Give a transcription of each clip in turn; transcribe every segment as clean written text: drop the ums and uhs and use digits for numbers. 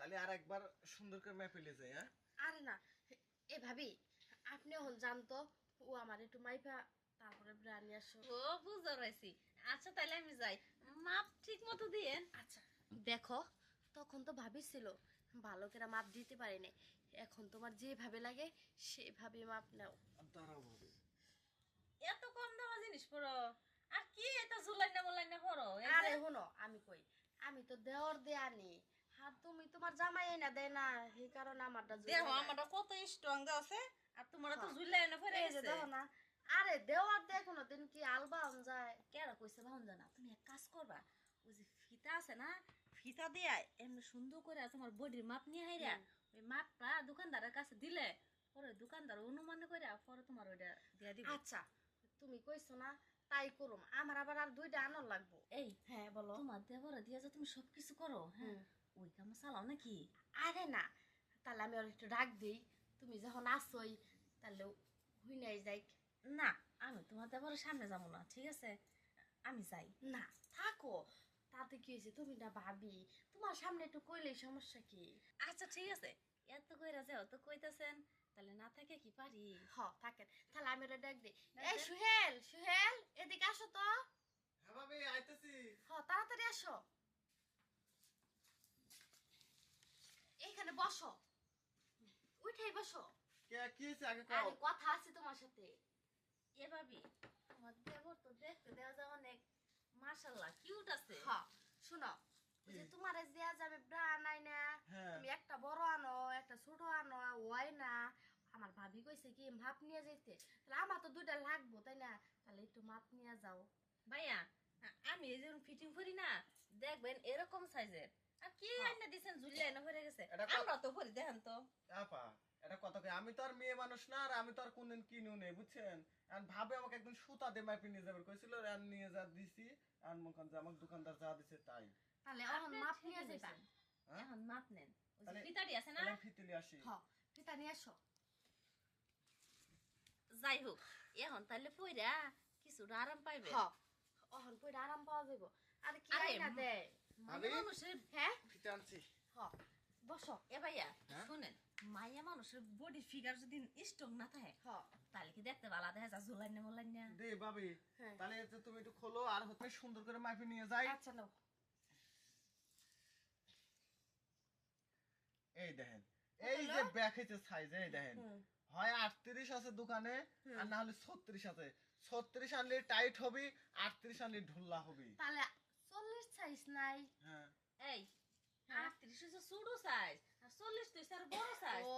তাহলে আর একবার সুন্দর করে মেপে যাই। হ্যাঁ আরে না, এ ভাবি আপনি এখন জানতো ও আমার একটু মাইপা তারপরে ব্রানি আসো। ও বুঝতে পারছি। আচ্ছা তাহলে আমি যাই, মাপ ঠিক মতো দিয়েন। আচ্ছা দেখো, তখন তো ভাবিছিল ভালো করে মাপ দিতে পারি না, এখন তোমার যেভাবে লাগে সেভাবে মাপ নাও। দাঁড়াও ভাবি। এত কম দামা জিনিস পরো, আর কি এটা ঝুলাইনা মোলাইনা পরো? আরে শোনো, আমি কই আমি তো দেওর দেয়া নি, আর তুমি তোমার জামাই না দেয় না, এই কারণে আমারটা দেখো আমারটা কত স্ট্রং আছে, আর তোমার তো ঝুলাইনা পরে এই যে গেছে। দেখো না, আরে দেওয়ার দেয় কোনোদিন কি আলবা হন যায়? কেডা কইছে ভাউন জানা? তুমি এক কাজ করবা, ওই যে ফিতা আছে না, ফিতা দিয়ে এমনি সুন্দর করে তোমার বডির মাপ নিয়ে হাইরা ওই মাপটা দোকানদারের কাছে দিলে পরে দোকানদার অনুমান করে পরে তোমার ওইটা দিয়ে দিবে। আচ্ছা তুমি কইছো না, তাই করুম। আমার আবার আর দুইটা আনার লাগবো। এই হ্যাঁ বলো। তোমার দেবরে দিয়ে যে তুমি সবকিছু করো, হ্যাঁ ওই কাম চালাও নাকি? আরে না, তাহলে আমি আর একটু ডাক দিই, তুমি যখন আসোই তাহলে হুই নাই যাই। না, আমি তোমার দেবরের সামনে যাবো না, ঠিক আছে? আমি যাই। না থাকো, তাতে কি হয়েছে, তুমি না ভাবি, তোমার সামনে একটু কইলেই সমস্যা কি? আচ্ছা ঠিক আছে, এত কইরা যাও তো কইতাছেন, তাহলে না থাকে কি পারি? হ থাকেন, তাহলে আমি ওটা ডাক দিই। এই সুহেল, সুহেল এদিকে আসো তো। হ্যাঁ ভাবি আইতেছি। হ তাড়াতাড়ি আসো, এইখানে বসো, উঠেই বসো। কি হয়েছে আগে কও। আরে কথা আছে তোমার সাথে। এ ভাবি, তোমার দেবর তো দেখতে দেওয়া যায় অনেক, মাশাআল্লাহ কিউট আছে। হ শুনো, ওই যে তোমার দেয়া যাবে ব্রা নাই না, হ্যাঁ। তুমি একটা বড় আনো একটা ছোট আনো, ওই না আমার ভাবি কইছে কি মাপ নিয়ে যাইতে, তাহলে আমার তো দুইটা লাগবো তাই না, তাহলে একটু মাপ নিয়ে যাও। ভাইয়া, আমি এই যে ফিটিং করি না, দেখবেন এরকম সাইজের। আর কি আইনা দিছেন, ঝুলিয়ে আইনা ভরে গেছে। এটা আমরা তো ভরি, দেখেন তো। আপা এটা কত কি, আমি তো আর মেয়ে মানুষ না, আর আমি তো আর কোনদিন কিনিও নেই বুঝছেন। এখন ভাবে আমাকে একদিন সুতা দিয়ে মাপি নিয়ে যাবে কইছিল, আর নিয়ে যা দিছি, আর মনে যে আমাকে দোকানদার যা দিছে তাই। তাহলে এখন আপনি মাপ ঠিকই নিয়ে যাইবা। বলছেন। এখন মাপ নেন, ওই যে তাহলে- ফিতারি আছে না। তাহলে আমি ফিতিলি আসি। হ ফিতা নিয়ে আসো। যাই হোক, এখন তাহলে পইরা কিছুটা আরাম পাইবে। হ এখন কইরা আরাম পাওয়া যাইব। আর কি আরে, আইনা দেয়? ভাবি মানুষের, হ্যাঁ ফিতে আনছি। হ বসো। এ ভাইয়া হ্যাঁ? শুনেন, মাইয়া মানুষের বডি ফিগার যদি স্ট্রং না থাকে, হ তাহলে কি দেখতে ভালো দেখা যায়? ঝুলাইনা মোলাইনা। দে ভাবি, হ্যাঁ। তাহলে এতে তুমি একটু খোলো, আর হচ্ছে সুন্দর করে মাপি নিয়ে যাই। আচ্ছা নাও। এই দেখেন, এই যে ব্যাগ হইছে সাইজ, এই দেখেন হয় 38 আছে দোকানে, আর না হলে 36 আছে। 36 আনলে টাইট হবে, 38 আনলে ঢুল্লা হবে। তাহলে 40 সাইজ নাই? হ্যাঁ এই 38 হচ্ছে ছোট সাইজ, আর 40 তো হচ্ছে আরো বড় সাইজ। ও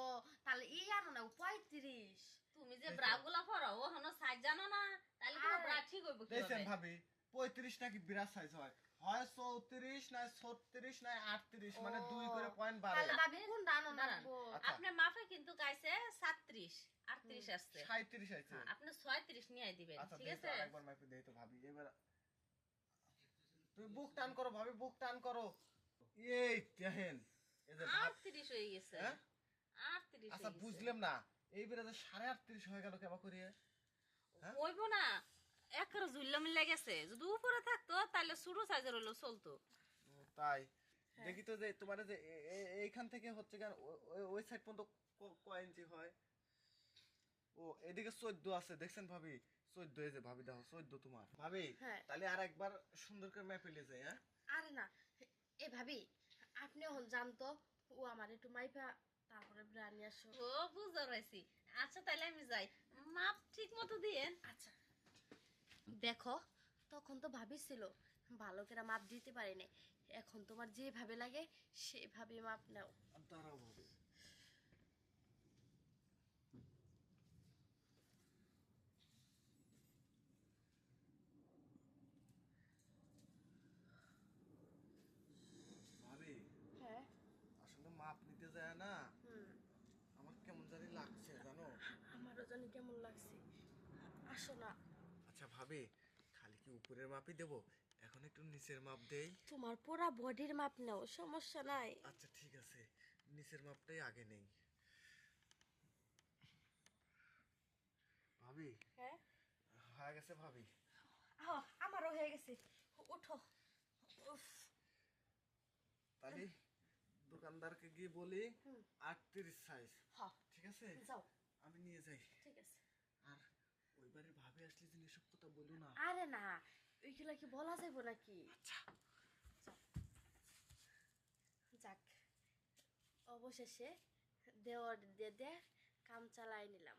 তাহলে এই আনো না 35। তুমি যে ব্রাগুলা পরো ও হনো সাইজ জানো না, তাহলে তোমার আরে, ব্রা ঠিক হইব দেখছেন কিভাবে? ভাবি, 35 নাকি বিরাট সাইজ হয়, হয় 34 না 36 না 38, মানে 2 করে পয়েন্ট তাহলে বাড়ে। ভাবি কোন দানো দাঁড়ান, লাগবো? আচ্ছা। আপনার মাফে কিন্তু গাইছে 37, 38 আসছে। 37 আছে। আপনি 36 নিয়ে দিবেন, আচ্ছা ঠিক দেই তো, আছে? আরেকবার মাপি দেই তো ভাবি। এবার তুমি বুক টান করো ভাবি, বুক টান করো। এই দেখেন, এই যে ভাব- 38 হয়ে গেছে। হ্যাঁ? 38 আচ্ছা হয়ে গেছে। বুঝলাম না, এই বেড়ে 38.5 হয়ে গেল কেবা করিয়ে। হ্যাঁ? হইব না, একবারে ঝুল্লা মিলে গেছে। যদি উপরে থাকতো তাহলে ছোট সাইজের হইলো চলতো। তাই দেখি তো যে তোমার যে এইখান থেকে হচ্ছে কেন ওই সাইড পর্যন্ত কয় ইঞ্চি হয়? ও এদিকে 14 আছে, দেখছেন ভাবি? 14, এই যে ভাবি দেখো 14 তোমার ভাবি। হ্যাঁ। তাহলে আর একবার সুন্দর করে মেপে যাই। হ্যাঁ আরে না, এ ভাবি আপনি এখন জানতো ও আমার একটু মাইপা তারপরে ব্রানি আসো। ও বুঝতে পারছি। আচ্ছা তাহলে আমি যাই, মাপ ঠিক মতো দিয়েন। আচ্ছা দেখো, তখন তো ভাবিছিল ভালো করে মাপ দিতে পারি না, এখন তোমার যেভাবে লাগে সেভাবে মাপ নাও। দাঁড়াও ভাবি। ভাবি হ্যাঁ আসলে মাপ নিতে যায় না, হুম, আমার কেমন জানি লাগছে জানো। আমারও জানি কেমন লাগছে। আসো না, আচ্ছা ভাবি, খালি কি উপরের মাপই দেবো? এখন একটু নিচের মাপ দেই। তোমার পুরা বডির মাপ নাও, সমস্যা নাই। আচ্ছা ঠিক আছে, নিচের মাপটাই আগে নেই। ভাবি হ্যাঁ হয়ে গেছে ভাবি। আমারও হয়ে গেছে, উঠো। উফ, তাহলে দোকানদার দোকানদারকে গিয়ে বলি হুম। 38 সাইজ, হ ঠিক আছে? যাও, আমি নিয়ে যাই। ঠিক আছে। আর ওই বাড়ির ভাবি আসলে যেন এসব কথা বলো না। আরে না, ওইগুলা কি বলা যাইব নাকি? আচ্ছা। যাক, অবশেষে দেওয়ার দিয়ে কাম চালাই নিলাম।